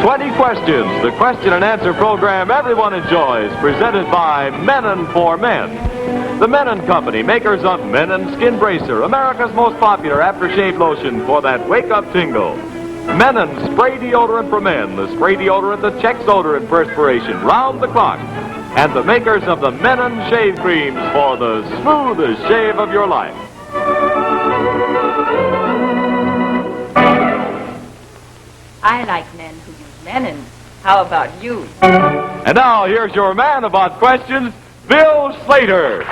20 Questions, the question and answer program everyone enjoys, presented by Menon for Men. The Menon Company, makers of Menon Skin Bracer, America's most popular aftershave lotion for that wake-up tingle. Menon Spray Deodorant for Men, the spray deodorant that checks odor and perspiration round the clock. And the makers of the Menon Shave Creams for the smoothest shave of your life. I like men who use Menon. How about you? And now, here's your man about questions, Bill Slater.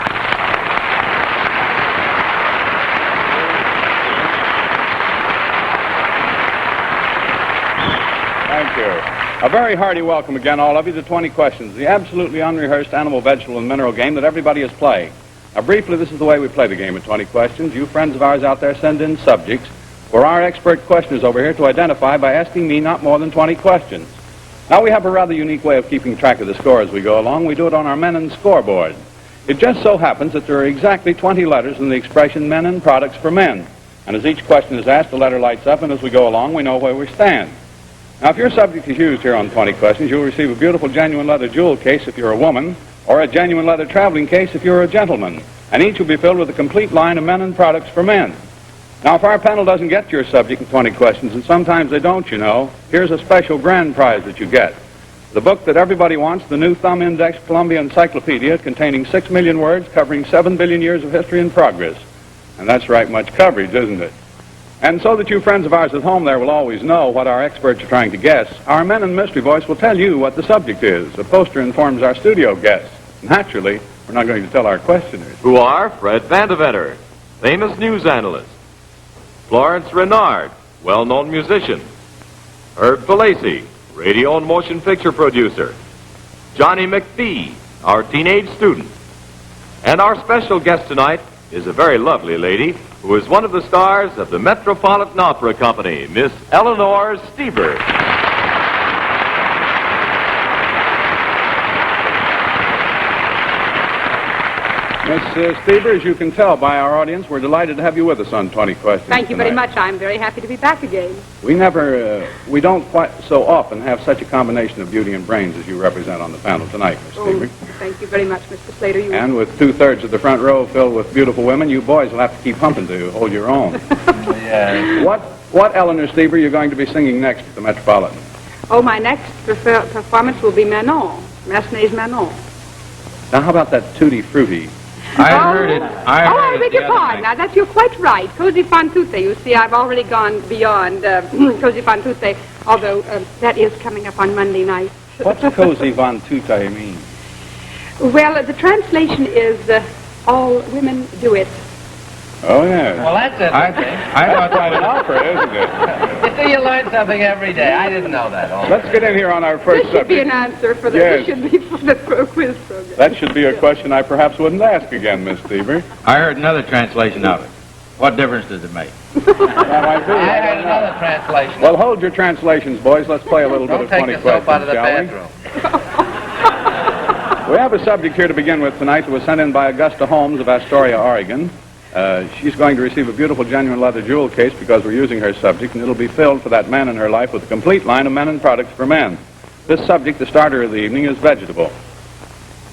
Thank you. A very hearty welcome again, all of you, to 20 Questions, the absolutely unrehearsed animal, vegetable, and mineral game that everybody is playing. Now, briefly, this is the way we play the game at 20 Questions. You friends of ours out there send in subjects for our expert questioners over here to identify by asking me not more than 20 questions. Now, we have a rather unique way of keeping track of the score as we go along. We do it on our Menon scoreboard. It just so happens that there are exactly 20 letters in the expression Menon Products for Men. And as each question is asked, the letter lights up, and as we go along, we know where we stand. Now, if your subject is used here on 20 Questions, you'll receive a beautiful genuine leather jewel case if you're a woman, or a genuine leather traveling case if you're a gentleman. And each will be filled with a complete line of Menon Products for Men. Now, if our panel doesn't get to your subject in 20 Questions, and sometimes they don't, you know, here's a special grand prize that you get. The book that everybody wants, the new Thumb Index Columbia Encyclopedia, containing 6 million words covering 7 billion years of history and progress. And that's right much coverage, isn't it? And so that you friends of ours at home there will always know what our experts are trying to guess, our Menon Mystery Voice will tell you what the subject is. The poster informs our studio guests. Naturally, we're not going to tell our questioners. Who are Fred Vandeventer, famous news analyst. Florence Renard, well-known musician. Herb Falacy, radio and motion picture producer. Johnny McPhee, our teenage student. And our special guest tonight is a very lovely lady who is one of the stars of the Metropolitan Opera Company, Miss Eleanor Steber. Miss Steber, as you can tell by our audience, we're delighted to have you with us on 20 Questions Thank you very tonight. much. I'm very happy to be back again. We don't quite so often have such a combination of beauty and brains as you represent on the panel tonight, Miss Steber. Thank you very much, Mr. Slater. And with 2/3 of the front row filled with beautiful women, you boys will have to keep humping to hold your own. Yeah. What Eleanor Steber, are you going to be singing next at the Metropolitan? Oh, my next performance will be Manon, Massenet's Manon. Now, how about that Tutti Frutti? I heard it. I beg your pardon. Now, you're quite right. Così fan tutte. You see, I've already gone beyond Così fan tutte, although that is coming up on Monday night. What's Così fan tutte mean? Well, the translation is all women do it. Oh, yeah. Well, that's it. I thought that an opera, isn't it? You see, you learn something every day. I didn't know that. Let's get in here on our first This should be an subject. answer for the. Yes. This should be for the quiz program. That should be a question I perhaps wouldn't ask again, Miss Steber. I heard another translation of it. What difference does it make? That might be. I had another translation. Well, hold your translations, boys. Let's play a little bit Don't of take 20 yourself questions, out of the shall we? bathroom. We have a subject here to begin with tonight that was sent in by Augusta Holmes of Astoria, Oregon. She's going to receive a beautiful genuine leather jewel case because we're using her subject, and it'll be filled for that man in her life with a complete line of Menon Products for Men. This subject, the starter of the evening, is vegetable.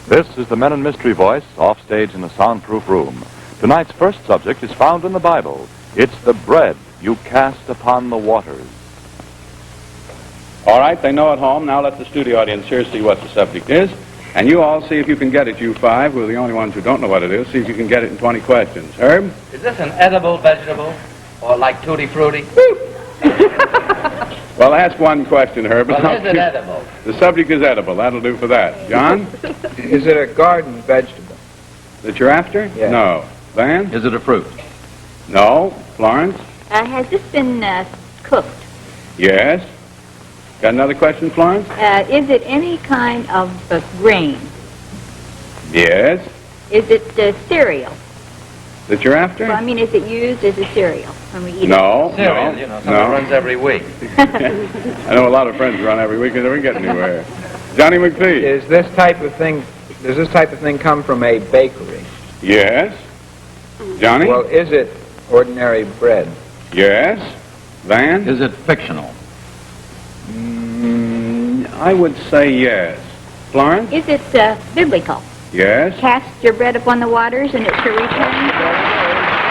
This is the Menon Mystery Voice, offstage in a soundproof room. Tonight's first subject is found in the Bible. It's the bread you cast upon the waters. All right, they know at home. Now let the studio audience here see what the subject is. And you all see if you can get it, you five, who are the only ones who don't know what it is. See if you can get it in 20 questions. Herb? Is this an edible vegetable? Or like Tutti Frutti? Well, ask one question, Herb. Well, is it edible? The subject is edible. That'll do for that. John? Is it a garden vegetable? That you're after? Yes. No. Van? Is it a fruit? No. Florence? Has this been cooked? Yes. Got another question, Florence? Is it any kind of grain? Yes. Is it cereal? That you're after? Well, I mean, is it used as a cereal when we eat No. Cereal, No. you know, something No. runs every week. I know a lot of friends run every week and never get anywhere. Johnny McPhee? Does this type of thing come from a bakery? Yes. Johnny? Well, is it ordinary bread? Yes. Van? Is it fictional? I would say yes. Florence? Is it biblical? Yes. Cast your bread upon the waters and it shall return?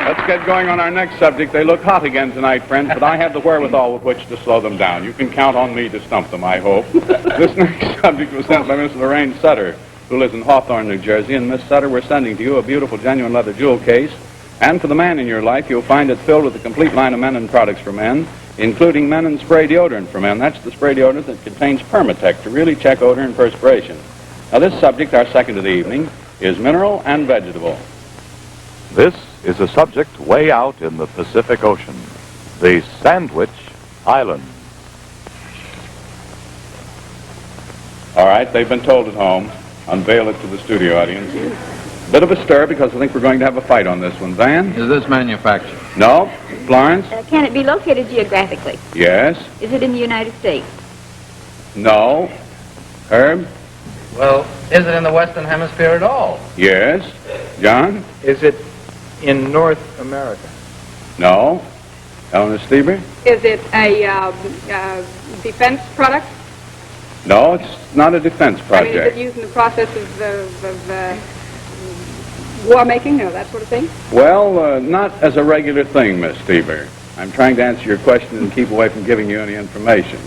Let's get going on our next subject. They look hot again tonight, friends, but I have the wherewithal with which to slow them down. You can count on me to stump them, I hope. This next subject was sent by Miss Lorraine Sutter, who lives in Hawthorne, New Jersey. And Miss Sutter, we're sending to you a beautiful genuine leather jewel case. And for the man in your life, you'll find it filled with a complete line of Menon products for men, including Menon spray deodorant for men. That's the spray deodorant that contains Permatec to really check odor and perspiration. Now, this subject, our second of the evening, is mineral and vegetable. This is a subject way out in the Pacific Ocean, the Sandwich Islands. All right, they've been told at home. Unveil it to the studio audience. Bit of a stir because I think we're going to have a fight on this one. Van? Is this manufactured? No. Florence? Can it be located geographically? Yes. Is it in the United States? No. Herb? Well, is it in the Western Hemisphere at all? Yes. John? Is it in North America? No. Eleanor Stieber? Is it a defense product? No, it's not a defense I mean, is project. it used in the process of war making, or that sort of thing? Well, not as a regular thing, Miss Stieber. I'm trying to answer your question and keep away from giving you any information.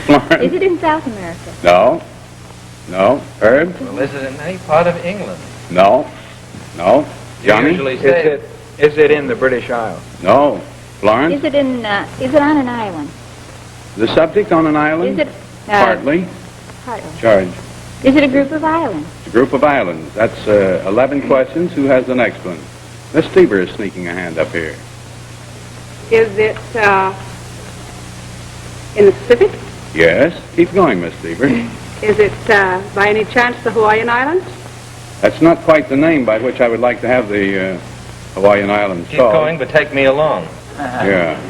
Florence? Is it in South America? No. No. Herb? Well, is it in any part of England? No. No. Johnny? Usually say Is it in the British Isles? No. Florence? Is it on an island? The subject on an island? Is it Partly. partly? Charge. Is it a group of islands? It's a group of islands. That's 11 questions. Who has the next one? Miss Stieber is sneaking a hand up here. Is it in the Pacific? Yes. Keep going, Miss Stieber. Is it by any chance the Hawaiian Islands? That's not quite the name by which I would like to have the Hawaiian Islands keep called. going, but take me along. Yeah.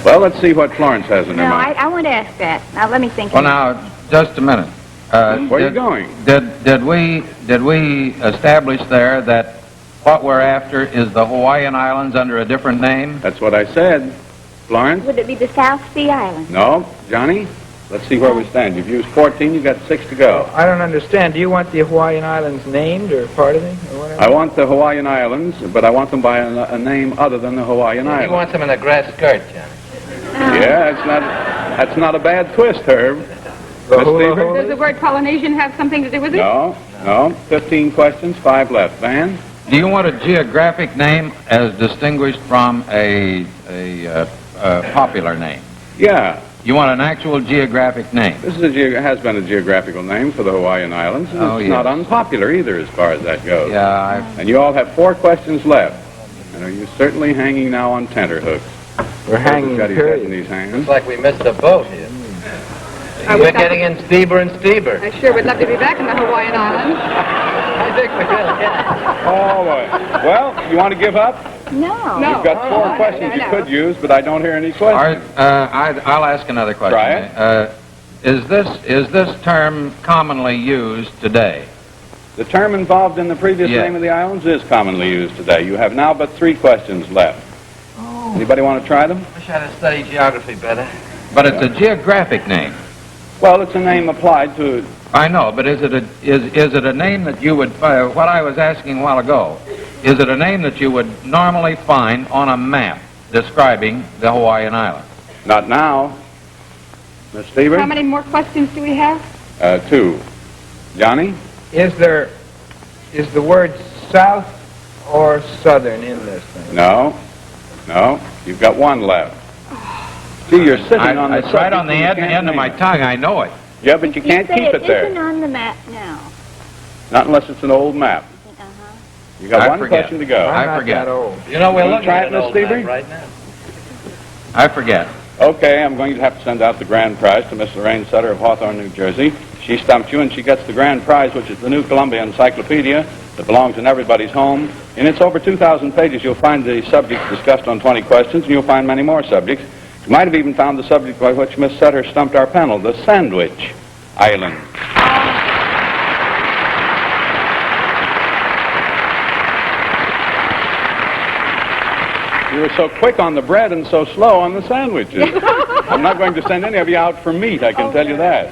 Well, let's see what Florence has in her No, mind. I want to ask that. Now, let me think. Well, now, just a minute. Where are you going? Did we establish there that what we're after is the Hawaiian Islands under a different name? That's what I said. Florence? Would it be the South Sea Islands? No. Johnny? Let's see where we stand. You've used 14. You've got 6 to go. I don't understand. Do you want the Hawaiian Islands named or part of it or whatever? I want the Hawaiian Islands, but I want them by a name other than the Hawaiian You Islands. want them in a grass skirt, Johnny. Yeah, that's not a bad twist, Herb. The Miss hula Stieber? hula? Does the word Polynesian have something to do with it? No. 15 questions, 5 left. Van? Do you want a geographic name as distinguished from a popular name? Yeah. You want an actual geographic name? This is has been a geographical name for the Hawaiian Islands, and Oh, it's yes. not unpopular either as far as that goes. Yeah, And you all have 4 questions left. And are you certainly hanging now on tenterhooks? We're hanging, Got his head in period. his hands. Looks like we missed a boat here. I We're would like getting in Stieber and Stieber. I sure would love to be back in the Hawaiian Islands. I think we will, yeah. All right. Well, you want to give up? No. No. You've got 4 questions you could use, but I don't hear any questions. I'll ask another question. Try it. Is this term commonly used today? The term involved in the previous Yeah. name of the islands is commonly used today. You have now but 3 questions left. Anybody want to try them? Wish I'd have studied geography better. But it's a geographic name. Well, it's a name applied to... I know, but is it a name that you would? What I was asking a while ago, is it a name that you would normally find on a map describing the Hawaiian Islands? Not now. Miss Stieber? How many more questions do we have? 2. Johnny? Is the word south or southern in this thing? No. You've got 1 left. See, you're sitting on the It's right on the subject and you end of can't my name it. tongue. I know it. Yeah, but you can't say keep it It there. isn't on the map now. Not unless it's an old map. Uh-huh. You got I 1 forget. question to go. I'm I not forget. that old. You know, we're Wanna looking try at it, an Miss old map Stieber? right now. I forget. Okay, I'm going to have to send out the grand prize to Miss Lorraine Sutter of Hawthorne, New Jersey. She stumped you, and she gets the grand prize, which is the New Columbia Encyclopedia that belongs in everybody's home. In its over 2,000 pages, you'll find the subjects discussed on 20 questions, and you'll find many more subjects. You might have even found the subject by which Miss Sutter stumped our panel, the Sandwich Islands. You were so quick on the bread and so slow on the sandwiches. I'm not going to send any of you out for meat, I can tell you that.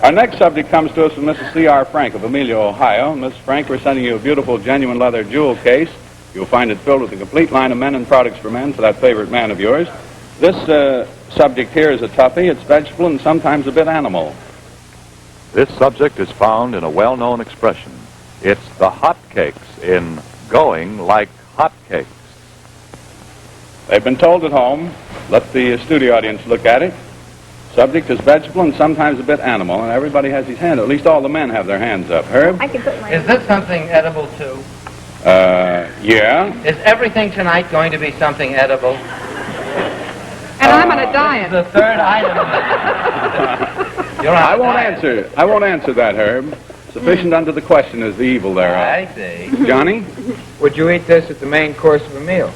Our next subject comes to us from Mrs. C.R. Frank of Amelia, Ohio. Miss Frank, we're sending you a beautiful, genuine leather jewel case. You'll find it filled with a complete line of men and products for men for that favorite man of yours. This subject here is a toughie. It's vegetable and sometimes a bit animal. This subject is found in a well-known expression. It's the hotcakes in going like hotcakes. They've been told at home. Let the studio audience look at it. Subject is vegetable and sometimes a bit animal, and everybody has his hand. At least all the men have their hands up. Herb? I can put mine. Is this something edible, too? Yeah. Is everything tonight going to be something edible? And I'm on a diet. This is the third item. You're on I a won't diet. answer that, Herb. Sufficient unto the question is the evil thereof. I see. Johnny? Would you eat this at the main course of a meal?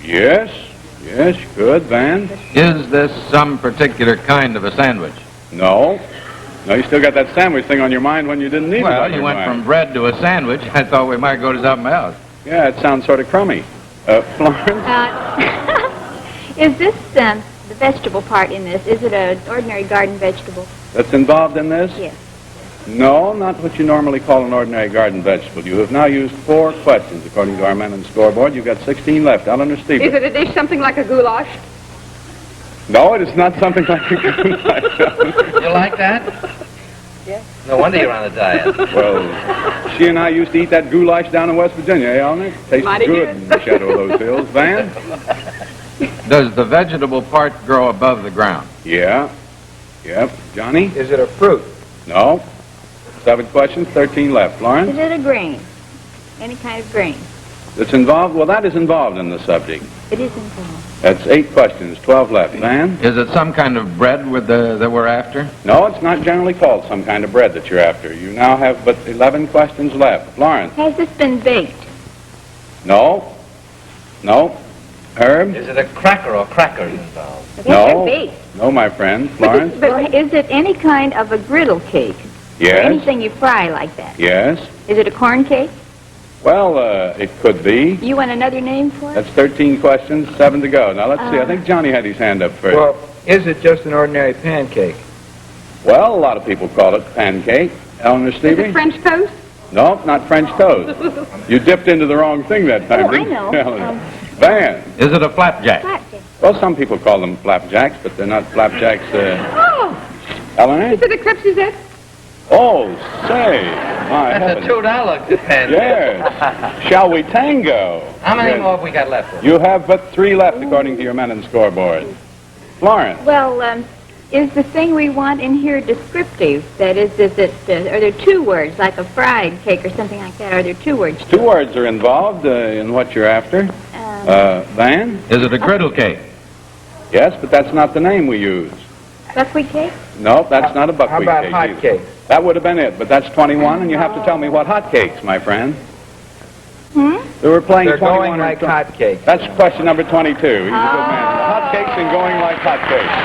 Yes. Yes, you could. Van? Is this some particular kind of a sandwich? No. No, you still got that sandwich thing on your mind when you didn't need it. Well, on you your went mind. from bread to a sandwich. I thought we might go to something else. Yeah, it sounds sort of crummy. Florence? Is this, the vegetable part in this, is it an ordinary garden vegetable? That's involved in this? Yes. No, not what you normally call an ordinary garden vegetable. You have now used 4 questions, according to our men on the scoreboard. You've got 16 left. Eleanor Stevens. Is it a dish something like a goulash? No, it is not something like a goulash. You like that? Yeah. No wonder you're on a diet. Well, she and I used to eat that goulash down in West Virginia, eh, Eleanor? Tastes Mighty good good. in the shadow of those hills. Van? Does the vegetable part grow above the ground? Yeah. Yep. Johnny? Is it a fruit? No. 7 questions, 13 left. Is Florence? it a grain? Any kind of grain? It's involved? Well, that is involved in the subject. It is involved. That's 8 questions, 12 left. Van? Is it some kind of bread with that we're after? No, it's not generally called some kind of bread that you're after. You now have but 11 questions left. Florence? Has this been baked? No. No. Herb? Is it a cracker or crackers involved? I guess they're No. baked. No, my friend. Florence? But is it any kind of a griddle cake? Or Yes. anything you fry like that? Yes. Is it a corn cake? Well, it could be. You want another name for it? That's 13 questions, 7 to go. Now, let's see. I think Johnny had his hand up first. Well, is it just an ordinary pancake? Well, a lot of people call it pancake. Eleanor Is it Stevie? French toast? No, not French toast. You dipped into the wrong thing that time, Oh, I didn't you, know. Eleanor? Van? Is it a flapjack? Flapjack. Well, some people call them flapjacks, but they're not flapjacks. Oh! Eleanor? Is it a crepe Suzette? Oh, say. My That's heavens. a $2 pancake. Yes. Shall we tango? How many Yes. more have we got left? You have but 3 left, according to your men and scoreboard. Florence? Well, is the thing we want in here descriptive? That is it, are there 2 words, like a fried cake or something like that? Are there 2 words? 2 words are involved in what you're after. Van? Is it a griddle cake? Yes, but that's not the name we use. Buckwheat cake? No, that's not a How buckwheat about cake hot either. cake? That would have been it, but that's 21, and you have to tell me what hot cakes, my friend. Hmm? They were playing They're 21 going or like 20. hot cakes. That's question number 22. He's a good man. Hot cakes and going like hot cakes.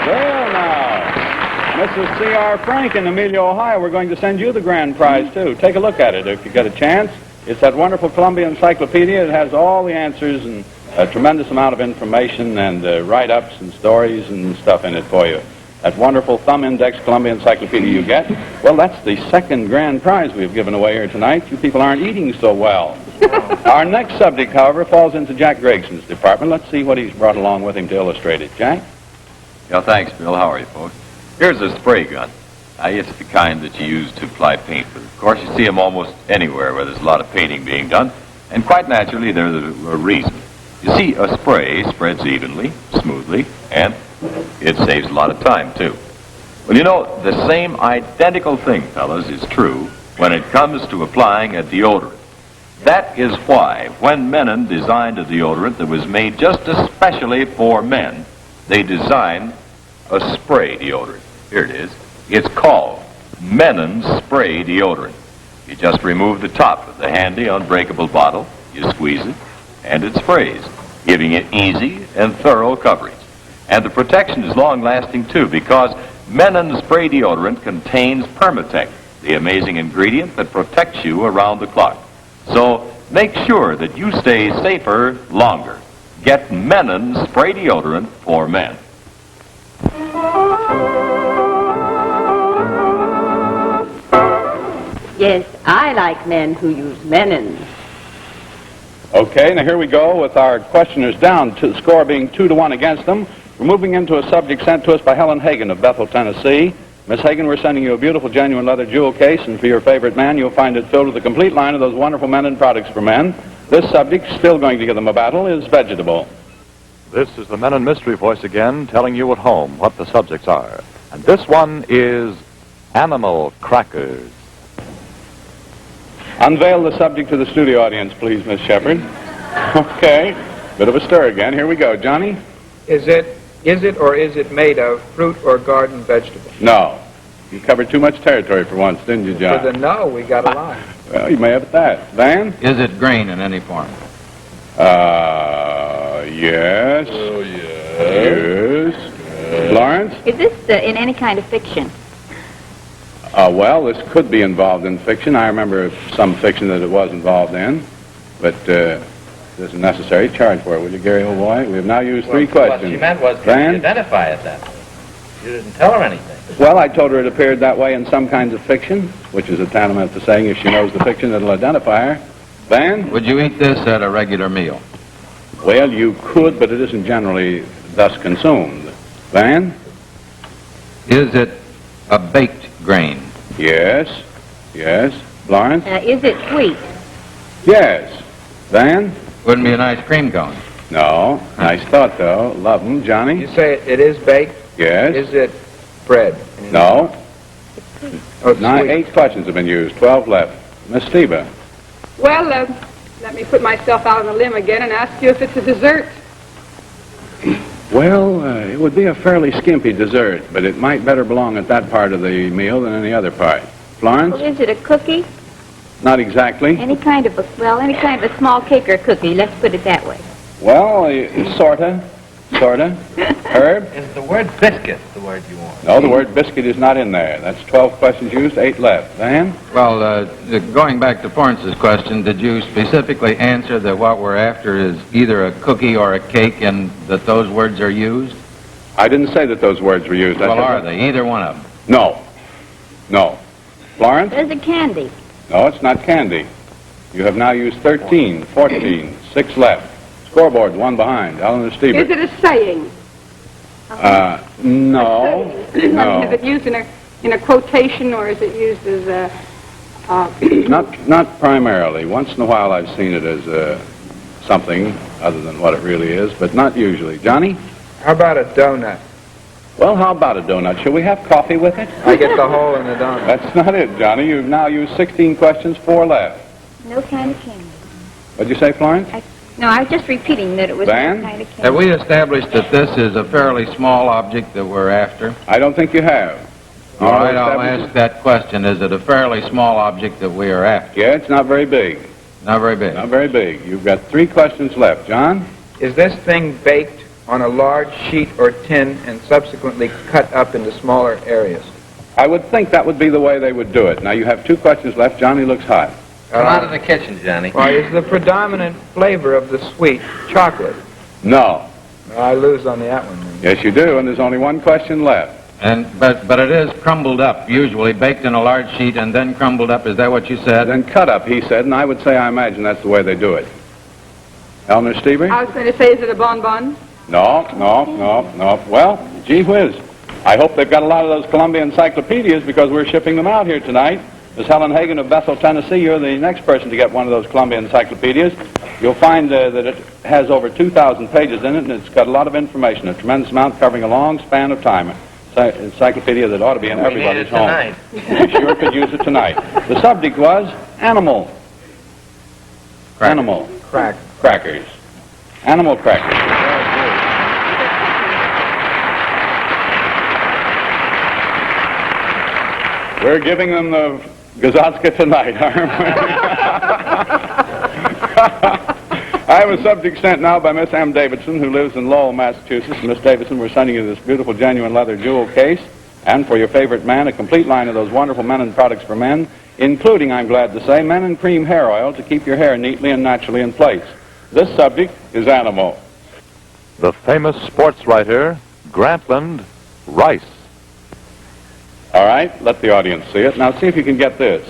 Well, now, Mrs. C.R. Frank in Amelia, Ohio, we're going to send you the grand prize, too. Take a look at it if you get a chance. It's that wonderful Columbia Encyclopedia. It has all the answers and a tremendous amount of information and write-ups and stories and stuff in it for you. That wonderful thumb-index Columbia Encyclopedia you get. Well, that's the second grand prize we've given away here tonight. You people aren't eating so well. Our next subject, however, falls into Jack Gregson's department. Let's see what he's brought along with him to illustrate it. Jack? Yeah, thanks, Bill. How are you, folks? Here's a spray gun. It's the kind that you use to apply paint with. Of course, you see them almost anywhere where there's a lot of painting being done, and quite naturally, there's a reason. You see, a spray spreads evenly, smoothly, and it saves a lot of time, too. Well, you know, the same identical thing, fellas, is true when it comes to applying a deodorant. That is why, when Menon designed a deodorant that was made just especially for men, they designed a spray deodorant. Here it is. It's called Menon Spray Deodorant. You just remove the top of the handy unbreakable bottle, you squeeze it, and it sprays, giving it easy and thorough coverage. And the protection is long-lasting, too, because Menon Spray Deodorant contains Permatec, the amazing ingredient that protects you around the clock. So make sure that you stay safer longer. Get Menon Spray Deodorant for Men. Yes, I like men who use Menon. Okay, now here we go with our questioners down, to the score being 2-1 against them. We're moving into a subject sent to us by Helen Hagen of Bethel, Tennessee. Miss Hagen, we're sending you a beautiful genuine leather jewel case, and for your favorite man, you'll find it filled with a complete line of those wonderful Menon products for men. This subject, still going to give them a battle, is vegetable. This is the Menon Mystery Voice again, telling you at home what the subjects are. And this one is animal crackers. Unveil the subject to the studio audience, please, Miss Shepard. Okay, bit of a stir again. Here we go. Johnny? Is it or is it made of fruit or garden vegetable? No. You covered too much territory for once, didn't you, John? For the no, we got a line. Well, you may have at that. Van? Is it green in any form? Yes. Oh, yeah. Yes. Lawrence? Is this in any kind of fiction? Well, this could be involved in fiction. I remember some fiction that it was involved in, but it isn't necessary. Charge for it, will you, Gary, old boy? We have now used 3 questions. What she meant was, can Van? you identify it then? You didn't tell her anything. Well, I told her it appeared that way in some kinds of fiction, which is a tantamount to saying if she knows the fiction, it'll identify her. Van? Would you eat this at a regular meal? Well, you could, but it isn't generally thus consumed. Van? Is it a baked grain? Yes. Yes. Lawrence? Is it sweet? Yes. Van? Wouldn't be a nice cream cone. No. Nice thought, though. Love 'em. Johnny? You say it is baked? Yes. Is it bread? No. Oh, it's sweet. 8 questions have been used. 12 left. Miss Steva? Well, let me put myself out on a limb again and ask you if it's a dessert. Well, it would be a fairly skimpy dessert, but it might better belong at that part of the meal than any other part. Florence? Well, is it a cookie? Not exactly. Any kind of a small cake or cookie, let's put it that way. Well, sorta. Herb? Is the word biscuit the word you want? No, the word biscuit is not in there. That's 12 questions used, 8 left. Van? Well, going back to Florence's question, did you specifically answer that what we're after is either a cookie or a cake and that those words are used? I didn't say that those words were used. Well, are they? Either one of them? No. Florence? There's a candy. No, it's not candy. You have now used 13, 14, 6 left. Scoreboard, 1 behind. Eleanor Stieber. Is it a saying? No. No. Is it used in a quotation, or is it used as a... Not primarily. Once in a while I've seen it as something other than what it really is, but not usually. Johnny? How about a donut? Well, how about a donut? Shall we have coffee with it? I get the hole in the donut. That's not it, Johnny. You've now used 16 questions, 4 left. No kind of candy. What'd you say, Florence? No, I was just repeating that it was Van? no kind of candy. Have we established that this is a fairly small object that we're after? I don't think you have. All right, I'll ask that question. Is it a fairly small object that we are after? Yeah, it's not very big. Not very big. Not very big. You've got 3 questions left. John? Is this thing baked on a large sheet or tin and subsequently cut up into smaller areas? I would think that would be the way they would do it. Now, you have 2 questions left. Johnny looks hot. Come out of the kitchen, Johnny. Why, is the predominant flavor of the sweet chocolate? No. I lose on that one. Then. Yes, you do, and there's only 1 question left. But it is crumbled up, usually baked in a large sheet and then crumbled up. Is that what you said? Then cut up, he said, and I would say I imagine that's the way they do it. Eleanor Stieber? I was going to say, is it a bonbon? No. Well, gee whiz. I hope they've got a lot of those Columbia encyclopedias because we're shipping them out here tonight. Miss Helen Hagen of Bethel, Tennessee, you're the next person to get one of those Columbia encyclopedias. You'll find that it has over 2,000 pages in it, and it's got a lot of information, a tremendous amount covering a long span of time. Encyclopedia that ought to be in everybody's home. You sure could use it tonight. The subject was animal. Crackers. Animal. Crackers. Animal crackers. We're giving them the Gazatska tonight, aren't we? I have a subject sent now by Miss M. Davidson, who lives in Lowell, Massachusetts. Miss Davidson, we're sending you this beautiful genuine leather jewel case, and for your favorite man, a complete line of those wonderful Menon products for men. including, I'm glad to say, men and cream hair oil to keep your hair neatly and naturally in place. This subject is animal. The famous sports writer, Grantland Rice. All right, let the audience see it. Now see if you can get this.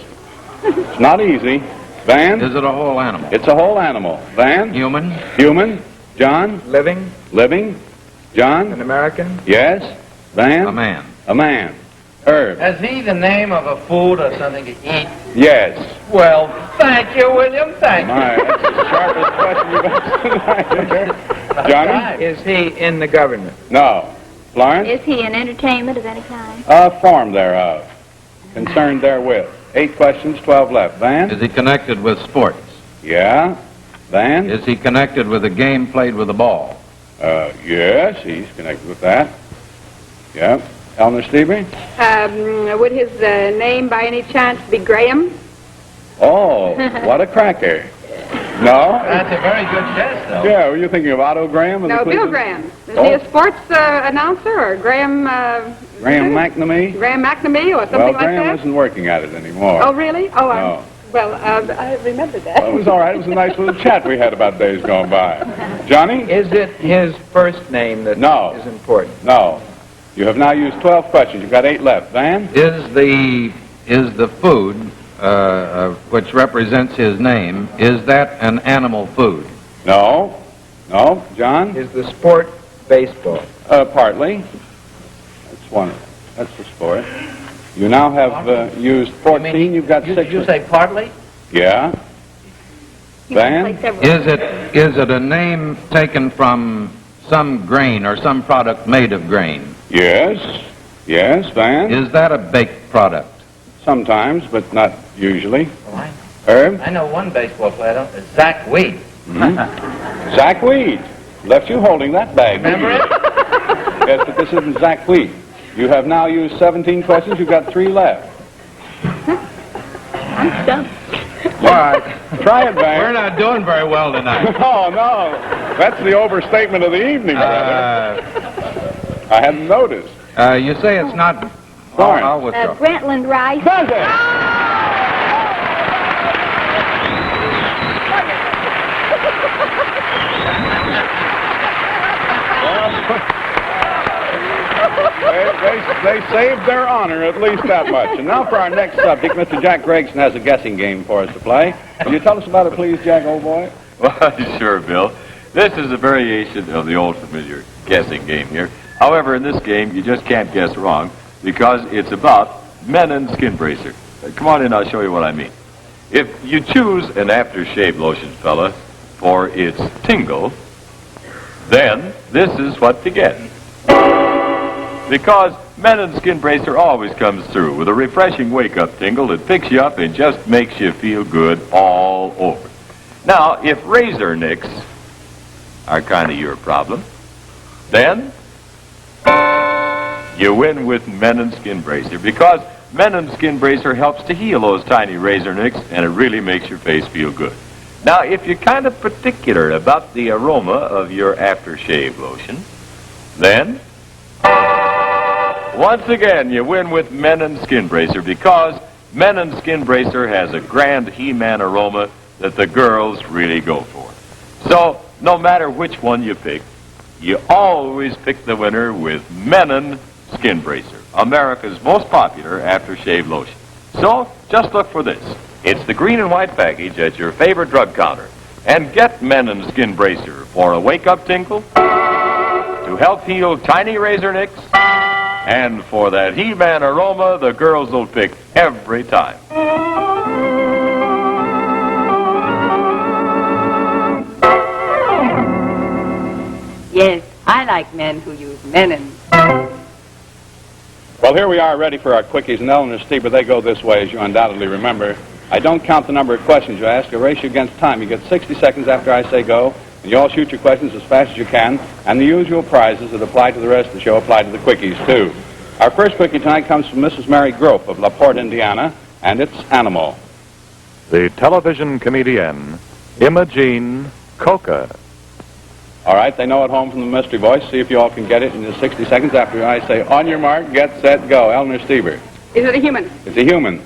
It's not easy. Van? Is it a whole animal? It's a whole animal. Van? Human? Human. John? Living? Living. John? An American? Yes. Van? A man. A man. Herb? Is he the name of a food or something to eat? Yes. Well, thank you, William. Thank you. My, that's the sharpest question you've asked tonight. Johnny? Is he in the government? No. Florence? Is he an entertainment of any kind? A form thereof. Concerned therewith. 8 questions, 12 left. Van? Is he connected with sports? Yeah. Van? Is he connected with a game played with a ball? Yes, he's connected with that. Yeah. Eleanor Stevie? Would his name by any chance be Graham? Oh, what a cracker. No? That's a very good guess, though. Yeah, were you thinking of Otto Graham? Of the No, Bill Cleveland? Graham. Is Oh. he a sports announcer or Graham? Graham McNamee? Graham McNamee or something Well, like Graham that? isn't working at it anymore. Oh, really? Oh, No. well, I remember that. Well, it was all right. It was a nice little chat we had about days gone by. Johnny? Is it his first name that No. is important? No. You have now used 12 questions. You've got 8 left. Van? Is the food which represents his name, is that an animal food? No. No. John? Is the sport baseball? Partly. That's one. That's the sport. You now have used 14. You've got 6. Did you say partly? Yeah. Van? Is it a name taken from some grain or some product made of grain? Yes. Yes. Van? Is that a baked product? Sometimes, but not usually. Oh, Herb? I know one baseball player, though. Zach Weed. Zach Weed. Left you holding that bag. Remember it? Yes, but this isn't Zach Weed. You have now used 17 questions. You've got 3 left. I'm stumped. All right. Try it, Van. We're not doing very well tonight. Oh, no. That's the overstatement of the evening, brother. I hadn't noticed. You say it's not... Florence. I'll withdraw. Grantland Rice. Does it? They saved their honor, at least that much. And now for our next subject, Mr. Jack Gregson has a guessing game for us to play. Will you tell us about it, please, Jack, old boy? Well, sure, Bill. This is a variation of the old familiar guessing game here. However, in this game, you just can't guess wrong because it's about Menon Skin Bracer. Come on in, I'll show you what I mean. If you choose an aftershave lotion, fella, for its tingle, then this is what you get. Because Menon Skin Bracer always comes through with a refreshing wake-up tingle that picks you up and just makes you feel good all over. Now, if razor nicks are kind of your problem, then you win with Menon Skin Bracer because Menon Skin Bracer helps to heal those tiny razor nicks and it really makes your face feel good. Now, if you're kind of particular about the aroma of your aftershave lotion, then once again, you win with Menon Skin Bracer because Menon Skin Bracer has a grand He-Man aroma that the girls really go for. So, no matter which one you pick, you always pick the winner with Menon Skin Bracer, America's most popular aftershave lotion. So, just look for this. It's the green and white package at your favorite drug counter. And get Menon Skin Bracer for a wake-up tingle, to help heal tiny razor nicks, and for that He-Man aroma the girls will pick every time. Yes, I like men who use Menon. Well, here we are ready for our quickies, and Eleanor Stieber, they go this way, as you undoubtedly remember. I don't count the number of questions you ask. I race you against time. You get 60 seconds after I say go, and you all shoot your questions as fast as you can, and the usual prizes that apply to the rest of the show apply to the quickies, too. Our first quickie tonight comes from Mrs. Mary Grope of LaPorte, Indiana, and it's animal. The television comedienne, Imogene Coca. All right, they know at home from the mystery voice. See if you all can get it in the 60 seconds after I say, on your mark, get, set, go. Eleanor Stieber. Is it a human? It's a human.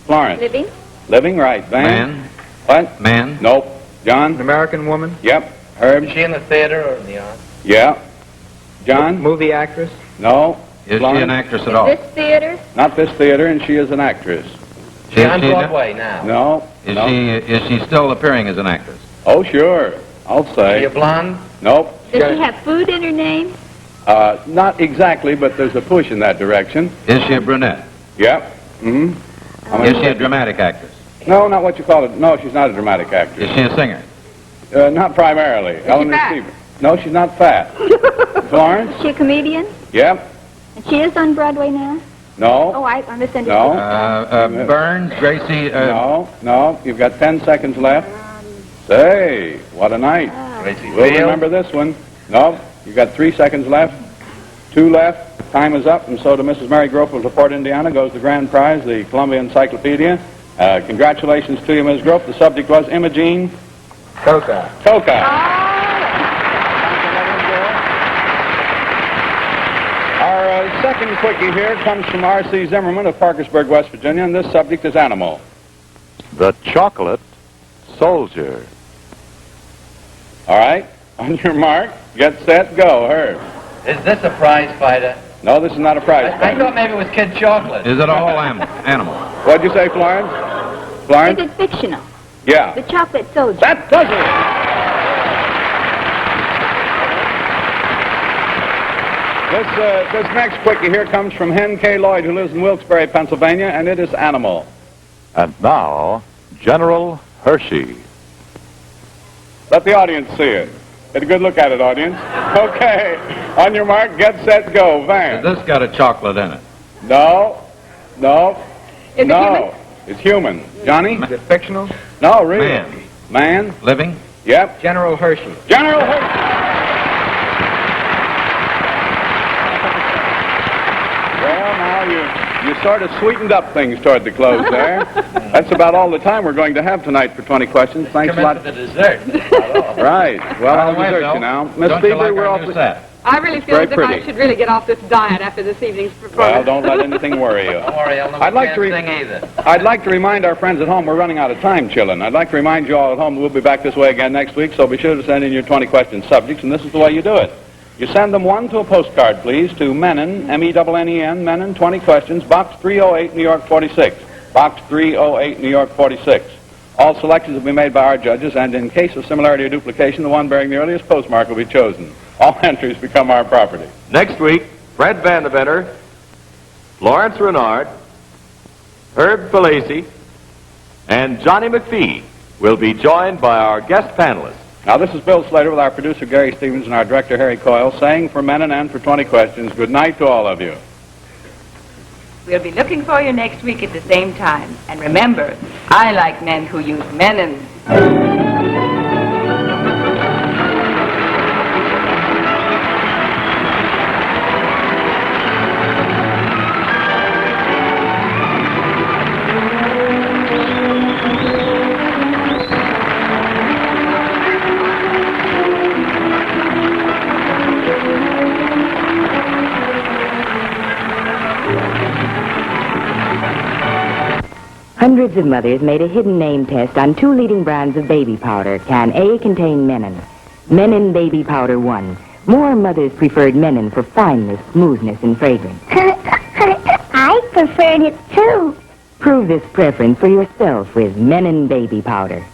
Florence. Living? Living, right. Van? Man. What? Man. Nope. John? An American woman? Yep. Herb? Is she in the theater or in the arts? Yeah. John? Movie actress? No. Is Florence? she an actress at all? This theater? Not this theater, and she is an actress. She's on Broadway now. No. No. Is she still appearing as an actress? Oh, sure. I'll Is she say. a blonde? Nope. Does she have food in her name? Not exactly, but there's a push in that direction. Is she a brunette? Yep. Mm-hmm. Is she a dramatic actress? No, not what you call it. No, she's not a dramatic actress. Is she a singer? Not primarily. Eleanor fat? Stevens. No, she's not fat. Florence? Is she a comedian? Yep. And she is on Broadway now? No. Oh, I misunderstood. No. Burns, Gracie. No. You've got 10 seconds left. Say, what a night. Gracie We'll Field? remember this one. No. You've got 3 seconds left. 2 left. Time is up, and so to Mrs. Mary Grope of LaPorte, Indiana, goes the grand prize, the Columbia Encyclopedia. Congratulations to you, Ms. Grope. The subject was Imogene Toka. Toka. Our second quickie here comes from R.C. Zimmerman of Parkersburg, West Virginia, and this subject is animal. The chocolate soldier. All right? On your mark, get set, go. Herb. Is this a prize fighter? No, this is not a prize. I thought maybe it was Kid Chocolate. Is it a whole animal? What'd you say, Florence? Is Florence? it fictional? Yeah. The chocolate soldier. That does it! This next quickie here comes from Hen K. Lloyd, who lives in Wilkes-Barre, Pennsylvania, and it is animal. And now, General Hershey. Let the audience see it. Get a good look at it, audience. Okay. On your mark, get set, go. Van. Has this got a chocolate in it? No. No. Is it no. human? It's human. Johnny? Is it fictional? No, real. Man. Man? Living? Yep. General Hershey. General Hershey. Well, now you sort of sweetened up things toward the close there. That's about all the time we're going to have tonight for 20 questions. Thanks a Come lot. into the dessert. That's about all. Right. Well, By I'll the way, desert Bill, you now. Miss don't you Bieber, like we're our off new set? I really feel Very as if I pretty. should really get off this diet after this evening's performance. Well, don't let anything worry you. Don't worry, Ellen. I'd like Can't to re- sing either. I'd like to remind our friends at home we're running out of time, chillin'. I'd like to remind you all at home that we'll be back this way again next week, so be sure to send in your 20-question subjects, and this is the way you do it. You send them one to a postcard, please, to Menon, M-E-N-N-E-N, Menon, 20 Questions, Box 308, New York 46. Box 308, New York 46. All selections will be made by our judges, and in case of similarity or duplication, the one bearing the earliest postmark will be chosen. All entries become our property. Next week, Fred Vandeventer, Florence Renard, Herb Falacy, and Johnny McPhee will be joined by our guest panelists. Now, this is Bill Slater with our producer, Gary Stevens, and our director, Harry Coyle, saying for Menon and for 20 Questions, good night to all of you. We'll be looking for you next week at the same time. And remember, I like men who use Menon. Hundreds of mothers made a hidden name test on 2 leading brands of baby powder. Can A contain Menon? Menon Baby Powder 1. More mothers preferred Menon for fineness, smoothness, and fragrance. I preferred it too. Prove this preference for yourself with Menon Baby Powder.